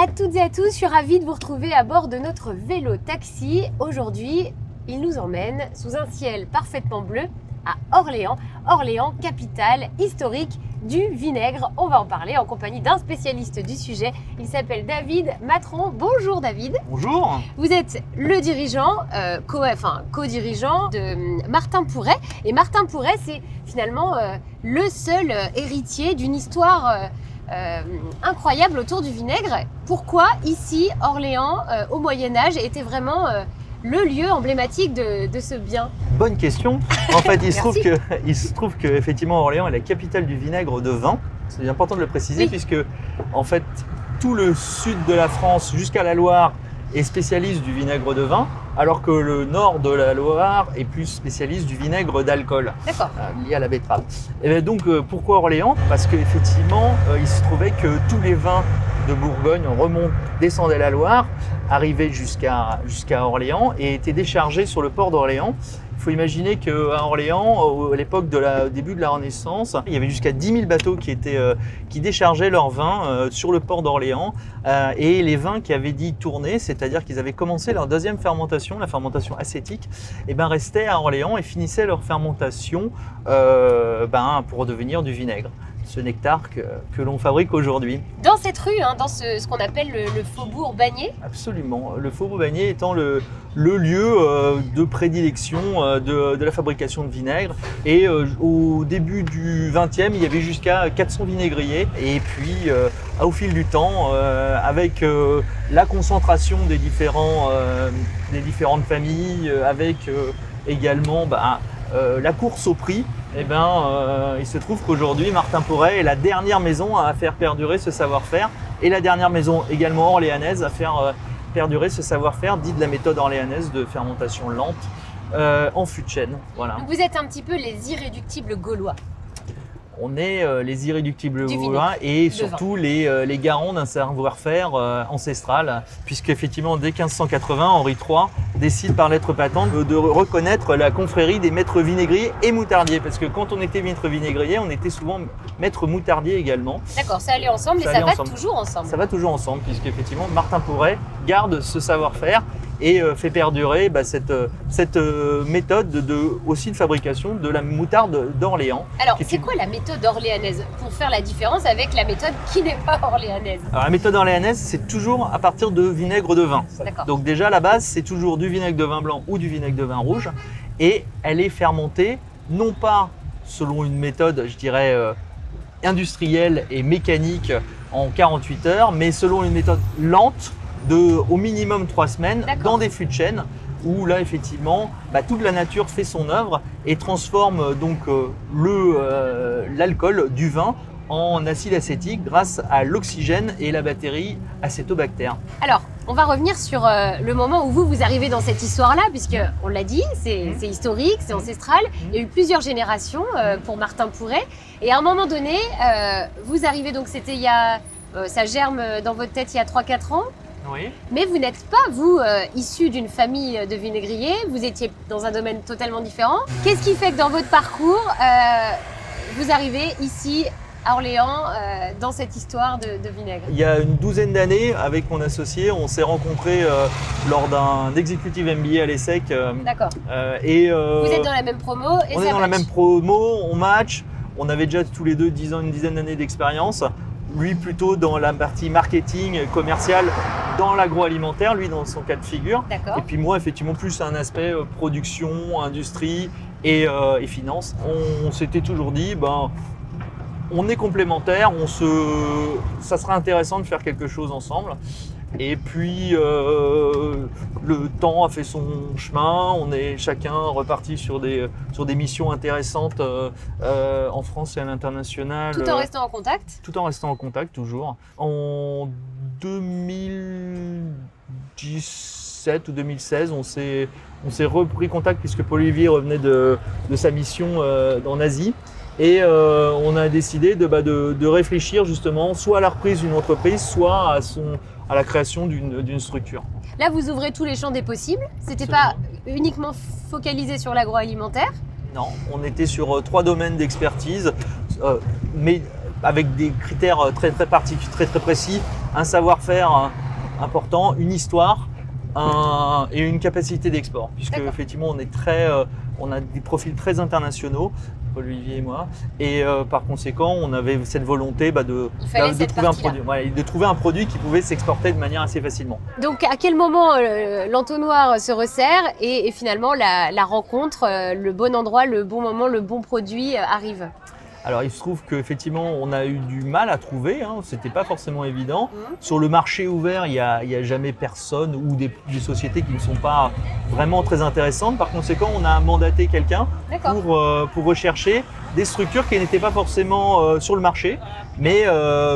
À toutes et à tous, je suis ravie de vous retrouver à bord de notre vélo taxi. Aujourd'hui, il nous emmène sous un ciel parfaitement bleu à Orléans. Orléans, capitale historique du vinaigre. On va en parler en compagnie d'un spécialiste du sujet. Il s'appelle David Matron. Bonjour David. Bonjour. Vous êtes le dirigeant, co-dirigeant de Martin Pourret. Et Martin Pourret, c'est finalement le seul héritier d'une histoire incroyable autour du vinaigre. Pourquoi ici, Orléans, au Moyen-Âge, était vraiment le lieu emblématique de ce bien? Bonne question. En fait, il se trouve que effectivement Orléans est la capitale du vinaigre de vin. C'est important de le préciser, oui, puisque en fait tout le sud de la France jusqu'à la Loire est spécialiste du vinaigre de vin, alors que le nord de la Loire est plus spécialiste du vinaigre d'alcool lié à la betterave. Et bien donc pourquoi Orléans? Parce qu'effectivement il se trouvait que tous les vins de Bourgogne descendaient la Loire, arrivaient jusqu'à Orléans et étaient déchargés sur le port d'Orléans. Il faut imaginer qu'à Orléans, à l'époque au début de la Renaissance, il y avait jusqu'à 10 000 bateaux qui déchargeaient leurs vins sur le port d'Orléans. Et les vins qui avaient dit tourner, c'est-à-dire qu'ils avaient commencé leur deuxième fermentation, la fermentation acétique, restaient à Orléans et finissaient leur fermentation pour devenir du vinaigre. Ce nectar que l'on fabrique aujourd'hui. Dans cette rue, dans ce qu'on appelle le faubourg Bagné? Absolument. Le faubourg Bagné étant le lieu de prédilection de la fabrication de vinaigre. Et au début du XXe, il y avait jusqu'à 400 vinaigriers. Et puis, au fil du temps, avec la concentration des différentes familles, avec également la course au prix, il se trouve qu'aujourd'hui, Martin Pourret est la dernière maison à faire perdurer ce savoir-faire et la dernière maison également orléanaise à faire perdurer ce savoir-faire dit de la méthode orléanaise de fermentation lente en fût de chêne. Voilà. Donc vous êtes un petit peu les irréductibles gaulois. On est les irréductibles gaulois et surtout les garants d'un savoir-faire ancestral, puisqu'effectivement dès 1580, Henri III décide par lettre patente de reconnaître la confrérie des maîtres vinaigriers et moutardiers, parce que quand on était maître vinaigrier, on était souvent maître moutardier également. D'accord, ça allait ensemble et ça va toujours ensemble. Ça va toujours ensemble, puisqu'effectivement Martin Pourret garde ce savoir-faire et fait perdurer cette méthode aussi de fabrication de la moutarde d'Orléans. Alors, c'est quoi la méthode orléanaise pour faire la différence avec la méthode qui n'est pas orléanaise? Alors, la méthode orléanaise, c'est toujours à partir de vinaigre de vin. Donc déjà, la base, c'est toujours du vinaigre de vin blanc ou du vinaigre de vin rouge. Et elle est fermentée, non pas selon une méthode, je dirais, industrielle et mécanique en 48 heures, mais selon une méthode lente, au minimum 3 semaines, dans des fûts de chêne, où là effectivement toute la nature fait son œuvre et transforme donc l'alcool du vin en acide acétique grâce à l'oxygène et la bactérie acétobactère. Alors, on va revenir sur le moment où vous arrivez dans cette histoire-là, puisque on l'a dit, c'est historique, c'est ancestral. Il y a eu plusieurs générations pour Martin Pourret. Et à un moment donné, vous arrivez, donc c'était ça germe dans votre tête il y a 3-4 ans. Oui. Mais vous n'êtes pas, vous, issu d'une famille de vinaigriers, vous étiez dans un domaine totalement différent. Qu'est-ce qui fait que dans votre parcours, vous arrivez ici à Orléans dans cette histoire de vinaigre? Il y a une douzaine d'années, avec mon associé, on s'est rencontrés lors d'un executive MBA à l'ESSEC. D'accord. Vous êtes dans la même promo et on est dans la même promo, on match. On avait déjà tous les deux une dizaine d'années d'expérience. Lui plutôt dans la partie marketing, commercial, dans l'agroalimentaire, lui dans son cas de figure. Et puis moi effectivement plus un aspect production, industrie et finance. On s'était toujours dit, on est complémentaires, ça serait intéressant de faire quelque chose ensemble. Et puis le temps a fait son chemin, on est chacun reparti sur des missions intéressantes en France et à l'international. Tout en restant en contact? Tout en restant en contact, toujours. En 2017 ou 2016, on s'est repris contact puisque Paul-Olivier revenait de sa mission en Asie. Et on a décidé de réfléchir justement soit à la reprise d'une entreprise, soit à la création d'une structure. Là, vous ouvrez tous les champs des possibles. C'était pas uniquement focalisé sur l'agroalimentaire? Non, on était sur 3 domaines d'expertise, mais avec des critères très précis. un savoir-faire important, une histoire et une capacité d'export. Puisque effectivement, on a des profils très internationaux, Paul-Olivier et moi, et par conséquent, on avait cette volonté de trouver un produit qui pouvait s'exporter de manière assez facilement. Donc à quel moment l'entonnoir se resserre et finalement la rencontre, le bon endroit, le bon moment, le bon produit arrive? Alors il se trouve qu'effectivement on a eu du mal à trouver, c'était pas forcément évident. Sur le marché ouvert, il y a jamais personne ou des sociétés qui ne sont pas vraiment très intéressantes. Par conséquent, on a mandaté quelqu'un pour rechercher des structures qui n'étaient pas forcément sur le marché, mais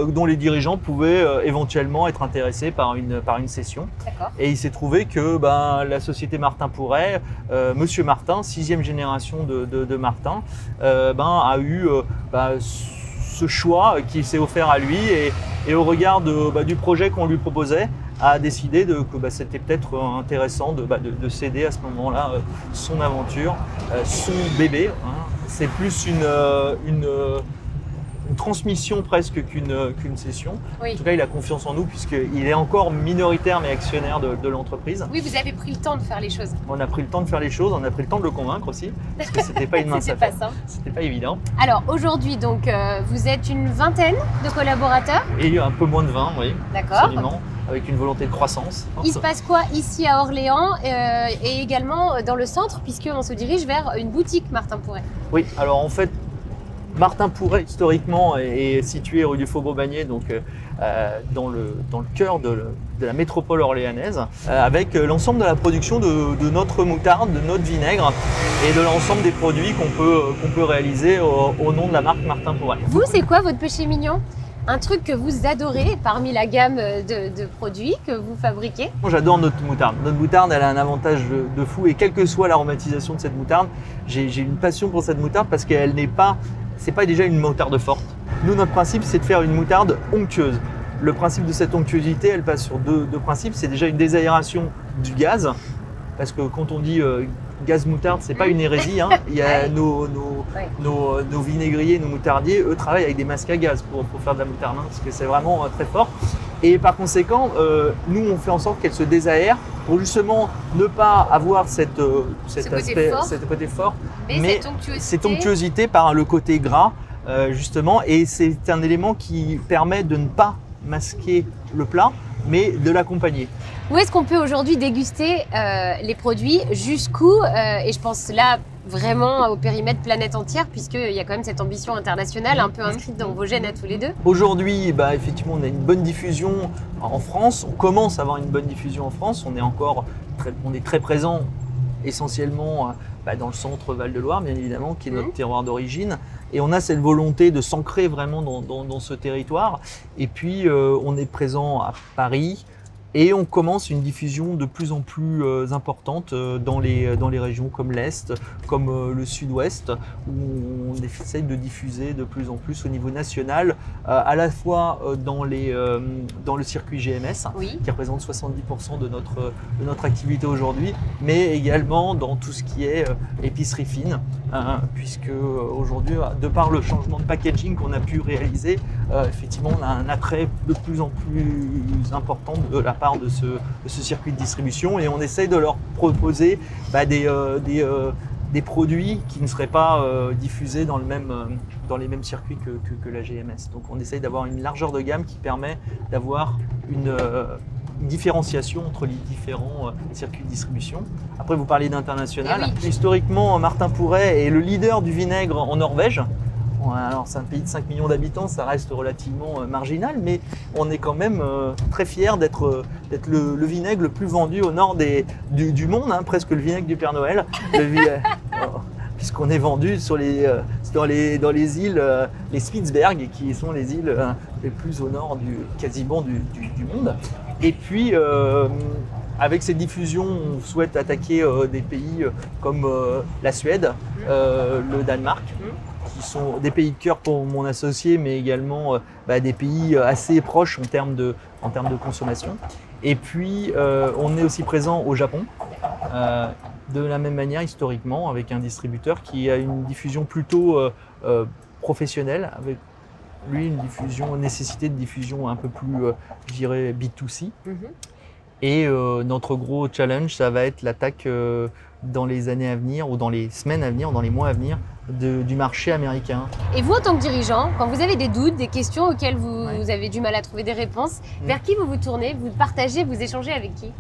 dont les dirigeants pouvaient éventuellement être intéressés par une cession. Et il s'est trouvé que la société Martin Pourret, Monsieur Martin, 6e génération de Martin, a eu ce choix qui s'est offert à lui et au regard du projet qu'on lui proposait, a décidé que c'était peut-être intéressant de céder à ce moment-là son aventure, son bébé. C'est plus une transmission presque qu'une cession. Oui. En tout cas, il a confiance en nous puisqu'il est encore minoritaire mais actionnaire de l'entreprise. Oui, vous avez pris le temps de faire les choses. On a pris le temps de faire les choses, on a pris le temps de le convaincre aussi, parce que c'était pas une mince affaire. C'était pas simple. C'était pas évident. Alors aujourd'hui, donc, vous êtes une vingtaine de collaborateurs? Et un peu moins de 20, oui. D'accord. Absolument. Avec une volonté de croissance. Il se passe quoi ici à Orléans et également dans le centre, puisqu'on se dirige vers une boutique Martin Pourret? Oui, alors en fait, Martin Pourret, historiquement, est situé rue du Faubourg-Bagné, donc dans le cœur de la métropole orléanaise, avec l'ensemble de la production de notre moutarde, de notre vinaigre et de l'ensemble des produits qu'on peut réaliser au nom de la marque Martin Pourret. Vous, c'est quoi votre péché mignon? Un truc que vous adorez parmi la gamme de produits que vous fabriquez? Moi, j'adore notre moutarde. Notre moutarde, elle a un avantage de fou et quelle que soit l'aromatisation de cette moutarde, j'ai une passion pour cette moutarde parce qu'elle c'est pas déjà une moutarde forte. Nous, notre principe, c'est de faire une moutarde onctueuse. Le principe de cette onctuosité, elle passe sur deux principes. C'est déjà une désaération du gaz, parce que quand on dit gaz moutarde, c'est pas une hérésie. Il y a nos vinaigriers, nos moutardiers, eux travaillent avec des masques à gaz pour faire de la moutarde, parce que c'est vraiment très fort. Et par conséquent, nous, on fait en sorte qu'elle se désaère pour justement ne pas avoir ce côté fort, mais cette onctuosité par le côté gras, justement. Et c'est un élément qui permet de ne pas masquer le plat, mais de l'accompagner. Où est-ce qu'on peut aujourd'hui déguster les produits? Jusqu'où? Et je pense là vraiment au périmètre planète entière, puisqu'il y a quand même cette ambition internationale un peu inscrite dans vos gènes à tous les deux. Aujourd'hui, effectivement, on a une bonne diffusion en France. On commence à avoir une bonne diffusion en France. On est très présent essentiellement dans le centre Val-de-Loire, bien évidemment, qui est notre terroir d'origine. Et on a cette volonté de s'ancrer vraiment dans ce territoire. Et puis, on est présent à Paris. Et on commence une diffusion de plus en plus importante dans les régions comme l'Est, comme le Sud-Ouest, où on essaie de diffuser de plus en plus au niveau national, à la fois dans le circuit GMS, qui représente 70% de notre activité aujourd'hui, mais également dans tout ce qui est épicerie fine, puisque aujourd'hui, de par le changement de packaging qu'on a pu réaliser, effectivement, on a un attrait de plus en plus important de la part de ce circuit de distribution et on essaye de leur proposer des produits qui ne seraient pas diffusés dans les mêmes circuits que la GMS. Donc on essaye d'avoir une largeur de gamme qui permet d'avoir une différenciation entre les différents circuits de distribution. Après, vous parlez d'international. Historiquement, Martin Pourret est le leader du vinaigre en Norvège. Alors c'est un pays de 5 millions d'habitants, ça reste relativement marginal, mais on est quand même très fiers d'être le vinaigre le plus vendu au nord du monde, presque le vinaigre du Père Noël, puisqu'on est vendu dans les îles, les Spitzberg, qui sont les îles les plus au nord quasiment du monde. Et puis, avec cette diffusion, on souhaite attaquer des pays comme la Suède, le Danemark, qui sont des pays de cœur pour mon associé, mais également des pays assez proches en termes de consommation. Et puis, on est aussi présent au Japon, de la même manière historiquement, avec un distributeur qui a une diffusion plutôt professionnelle, avec lui, une nécessité de diffusion un peu plus, je dirais, B2C. Et notre gros challenge, ça va être l'attaque dans les années à venir, ou dans les semaines à venir, ou dans les mois à venir, du marché américain. Et vous, en tant que dirigeant, quand vous avez des doutes, des questions auxquelles vous avez du mal à trouver des réponses, vers qui vous vous tournez, vous partagez, vous échangez avec qui?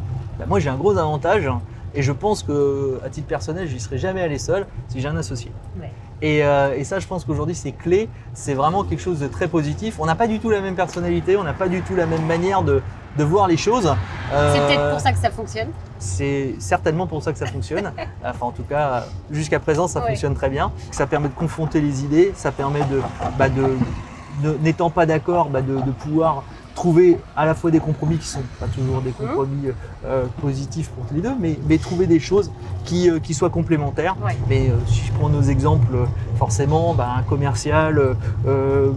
Moi, j'ai un gros avantage, et je pense qu'à titre personnel, je n'y serais jamais allé seul si j'ai un associé. Ouais. Et ça, je pense qu'aujourd'hui, c'est clé. C'est vraiment quelque chose de très positif. On n'a pas du tout la même personnalité, on n'a pas du tout la même manière de voir les choses. C'est peut-être pour ça que ça fonctionne. C'est certainement pour ça que ça fonctionne. Enfin, en tout cas, jusqu'à présent, ça fonctionne très bien. Ça permet de confronter les idées, ça permet n'étant pas d'accord, de pouvoir trouver à la fois des compromis qui sont pas toujours des compromis positifs pour les deux, mais trouver des choses qui soient complémentaires. Ouais. Mais si je prends nos exemples, forcément, un commercial,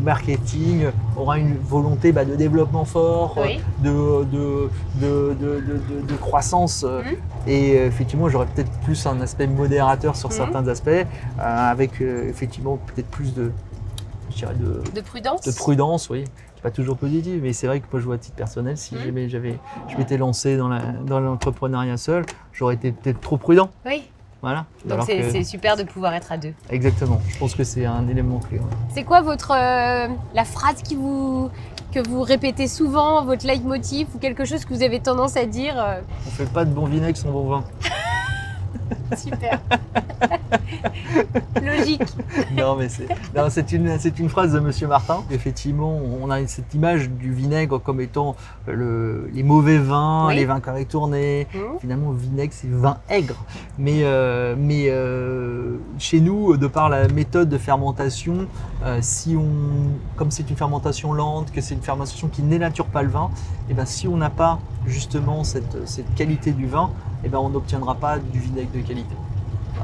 marketing aura une volonté de développement fort, de croissance. Et effectivement, j'aurais peut-être plus un aspect modérateur sur certains aspects, avec effectivement peut-être plus de prudence. De prudence, oui. Pas toujours positif, mais c'est vrai que moi je vois à titre personnel, si jamais je m'étais lancé dans l'entrepreneuriat seul, j'aurais été peut-être trop prudent. Oui. Voilà. Donc c'est super de pouvoir être à deux. Exactement. Je pense que c'est un élément clé. Ouais. C'est quoi la phrase que vous répétez souvent, votre leitmotiv, ou quelque chose que vous avez tendance à dire? On fait pas de bon vinaigre sans bon vin. Super. Logique. Non, mais c'est une phrase de Monsieur Martin. Effectivement, on a cette image du vinaigre comme étant les mauvais vins, les vins carrés tournés. Finalement, le vinaigre, c'est vin aigre. Mais chez nous, de par la méthode de fermentation, comme c'est une fermentation lente, que c'est une fermentation qui n'énature pas le vin, et si on n'a pas justement cette qualité du vin, on n'obtiendra pas du vinaigre de qualité.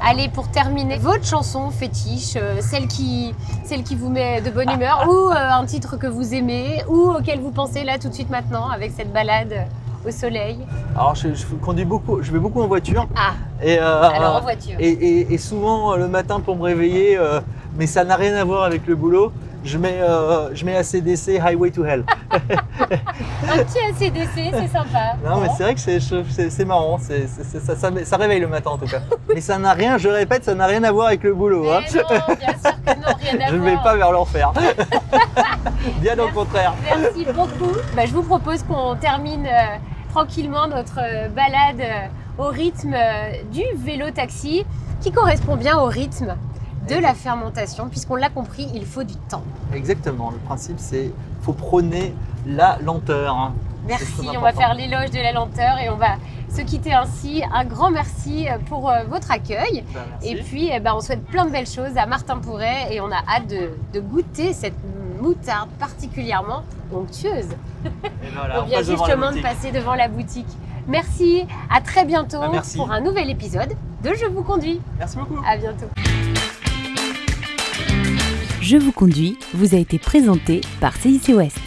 Allez, pour terminer, votre chanson fétiche, celle qui vous met de bonne humeur, ou un titre que vous aimez, ou auquel vous pensez là tout de suite maintenant avec cette balade au soleil. Alors je conduis beaucoup, je vais beaucoup en voiture. Alors en voiture. Et souvent le matin pour me réveiller, mais ça n'a rien à voir avec le boulot. Je mets AC/DC, Highway to Hell. Un petit AC/DC, c'est sympa. Non, mais c'est vrai que c'est marrant. Ça réveille le matin en tout cas. Mais ça n'a rien, je répète, ça n'a rien à voir avec le boulot. Non, bien sûr que non, rien à voir. Je ne vais pas vers l'enfer. Bien au contraire. Merci beaucoup. Je vous propose qu'on termine tranquillement notre balade au rythme du vélo-taxi, qui correspond bien au rythme de la fermentation, puisqu'on l'a compris, il faut du temps. Exactement, le principe c'est qu'il faut prôner la lenteur. Merci, on va faire l'éloge de la lenteur et on va se quitter ainsi. Un grand merci pour votre accueil. Et puis on souhaite plein de belles choses à Martin Pourret et on a hâte de goûter cette moutarde particulièrement onctueuse. Voilà, on vient justement de passer devant la boutique. Merci, à très bientôt pour un nouvel épisode de Je vous conduis. Merci beaucoup. À bientôt. Je vous conduis vous a été présenté par CIC West.